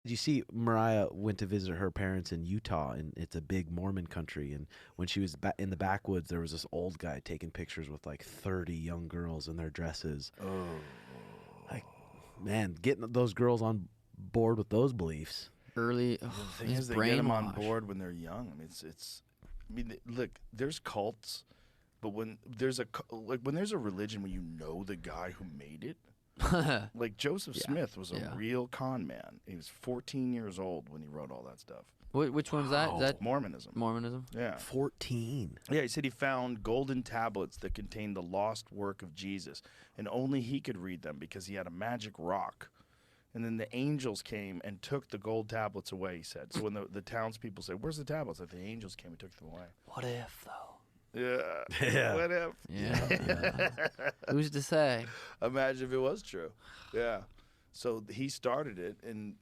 You see, Mariah went to visit her parents in Utah, and it's a big Mormon country. And when she was in the backwoods, there was this old guy taking pictures with like 30 young girls in their dresses. Oh, like, man, getting those girls on board with those beliefs. Early, the thing is, they get them on board when they're young. I mean, look, there's cults, but when there's a religion when you know the guy who made it. Like Joseph Smith was a real con man. He was 14 years old when he wrote all that stuff. Which one's that? Is that Mormonism? Mormonism? Yeah. 14. Yeah, he said he found golden tablets that contained the lost work of Jesus, and only he could read them because he had a magic rock. And then the angels came and took the gold tablets away, he said. So when the townspeople said, "Where's the tablets?" Like, the angels came and took them away. What if, though? Yeah. What if? Yeah. Who's to say? Imagine if it was true. Yeah. So he started it, and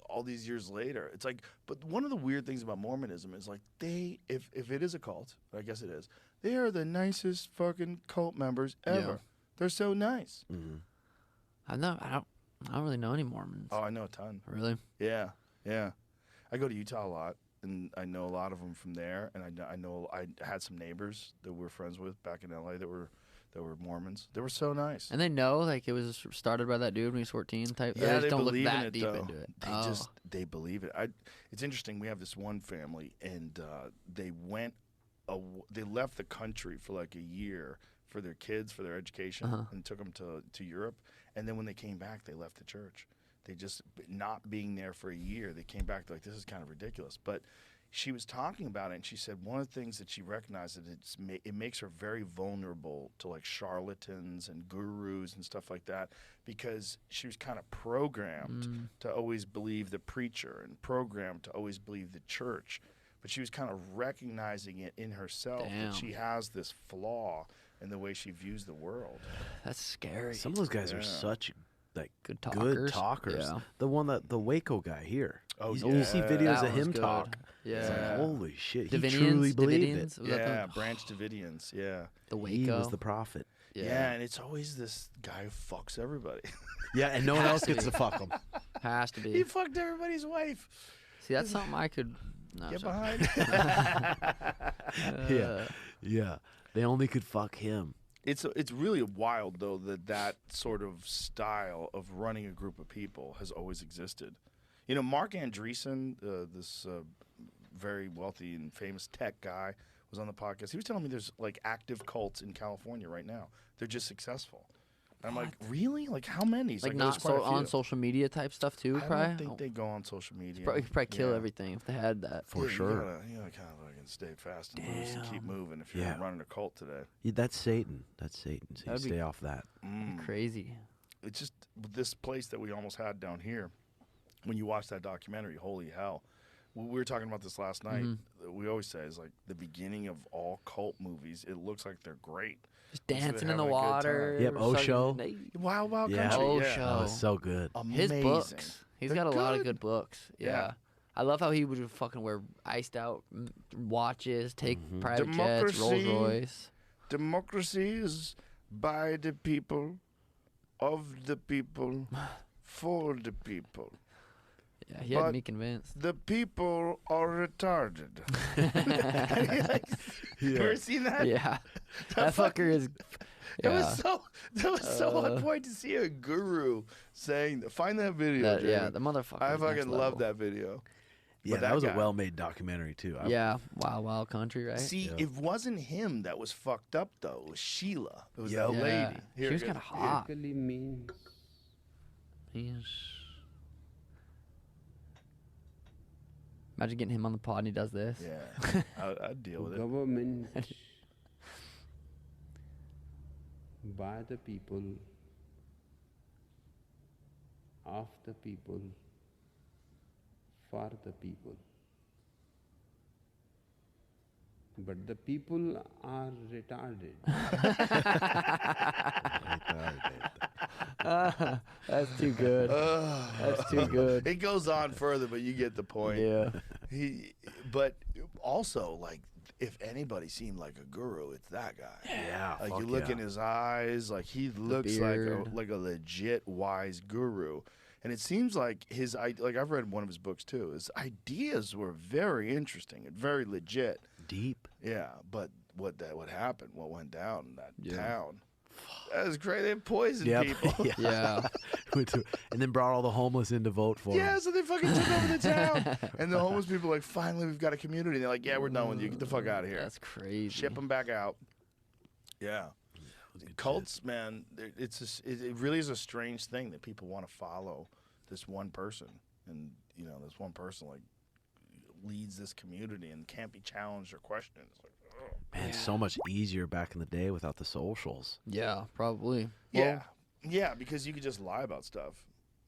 all these years later, it's like. But one of the weird things about Mormonism is like if it is a cult, I guess it is, they are the nicest fucking cult members ever. Yeah. They're so nice. Mm-hmm. I don't really know any Mormons. Oh, I know a ton. Really? Yeah. I go to Utah a lot, and I know a lot of them from there. And I know I had some neighbors that we're friends with back in LA that were Mormons. They were so nice. And they know like it was started by that dude when he was 14 type. Yeah, they don't look believe that in it, deep though. into it. They believe it. It's interesting. We have this one family, and they left the country for like a year for their kids, for their education, and took them to Europe. And then when they came back, they left the church. They just, not being there for a year, they came back, they're like, this is kind of ridiculous. But she was talking about it, and she said one of the things that she recognized that it makes her very vulnerable to like charlatans and gurus and stuff like that, because she was kind of programmed to always believe the preacher and programmed to always believe the church. But she was kind of recognizing it in herself that she has this flaw in the way she views the world. That's scary. Some of those guys are such like good talkers. Yeah. The Waco guy here. Oh, You see videos That of him was good. talk. Yeah. It's like, holy shit. Davidians, He truly believed Davidians? it. Was that the- Branch Davidians, yeah. The Waco. He was the prophet. Yeah, and it's always this guy who fucks everybody. Yeah, and no one else gets to fuck him. Has to be. He fucked everybody's wife. See, that's something I could Get behind. Yeah. They only could fuck him. It's really wild though that sort of style of running a group of people has always existed. You know, Mark Andreessen, this very wealthy and famous tech guy, was on the podcast. He was telling me there's like active cults in California right now. They're just successful. And I'm like, really? Like how many? He's like "There's not quite a few." on social media type stuff too, I probably? don't think they go on social media. You could probably kill everything if they had that. For sure. You gotta kind of fucking stay fast and loose and keep moving if you're running a cult today. Yeah, that's Satan. That's Satan. So you That'd be- stay off that. Crazy. It's just this place that we almost had down here. When you watch that documentary, holy hell. We were talking about this last night. We always say is like the beginning of all cult movies. It looks like they're great. Just dancing in the having a good water. Yep, Osho. Wild Wild Yeah. Country. Osho. Yeah. That was so good. His Amazing. books. He's They're got a lot of good. good books. Yeah. Yeah. I love how he would fucking wear iced out watches, take private jets, Democracy. Rolls Royce. Democracy is by the people, of the people, for the people. Yeah, he had But me convinced. The people are retarded. You ever seen that? Yeah. That fucker is. It Yeah. was so on point to see a guru saying that. Find that video. Jamie. The motherfucker. I is next fucking level. love that video. Yeah, But that was guy- a well-made documentary too. Yeah, Wild Wild Country, right? See, Yeah. it wasn't him that was fucked up though. It was Sheila. It was Yeah. that Yeah. lady. She was it kind of is. hot. Basically means He's... Imagine getting him on the pod and he does this. Yeah, I'd deal with it. government by the people, of the people, for the people. But the people are retarded. That's too good. That's too good. It goes on further, but you get the point. Yeah. But also, like, if anybody seemed like a guru, it's that guy. Yeah, Like fuck you look yeah. in his eyes, like he looks like beard. a legit wise guru. And it seems like like I've read one of his books too. His ideas were very interesting and very legit. Deep. Yeah, but what happened? What went down in that town? That was crazy. They poisoned people. Yeah. And then brought all the homeless in to vote for Yeah, him. so they fucking took over the town. And the homeless people were like, finally, we've got a community. And they're like, yeah, we're done with you. Get the fuck out of here. That's crazy. Ship them back out. Yeah. Cults, man, it really is a strange thing that people want to follow this one person. And, you know, this one person, like, leads this community and can't be challenged or questioned. It's like, oh. Man, so much easier back in the day without the socials. Yeah, probably. Yeah. Yeah, because you could just lie about stuff.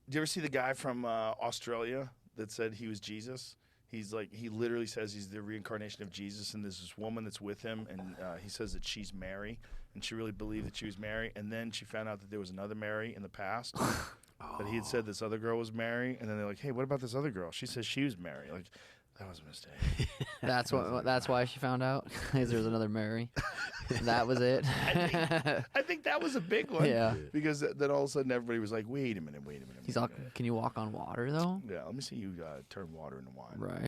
Do you ever see the guy from Australia that said he was Jesus? He's like, he literally says he's the reincarnation of Jesus, and there's this woman that's with him, and he says that she's Mary, and she really believed that she was Mary, and then she found out that there was another Mary in the past, that he had said this other girl was Mary, and then they're like, hey, what about this other girl? She says she was Mary. Like, that was a mistake. That's why she found out, because there's another Mary. That was it. I think that was a big one. Yeah. Because then all of a sudden everybody was like, wait a minute. He's all, can you walk on water though? Yeah, let me see you turn water into wine. Right.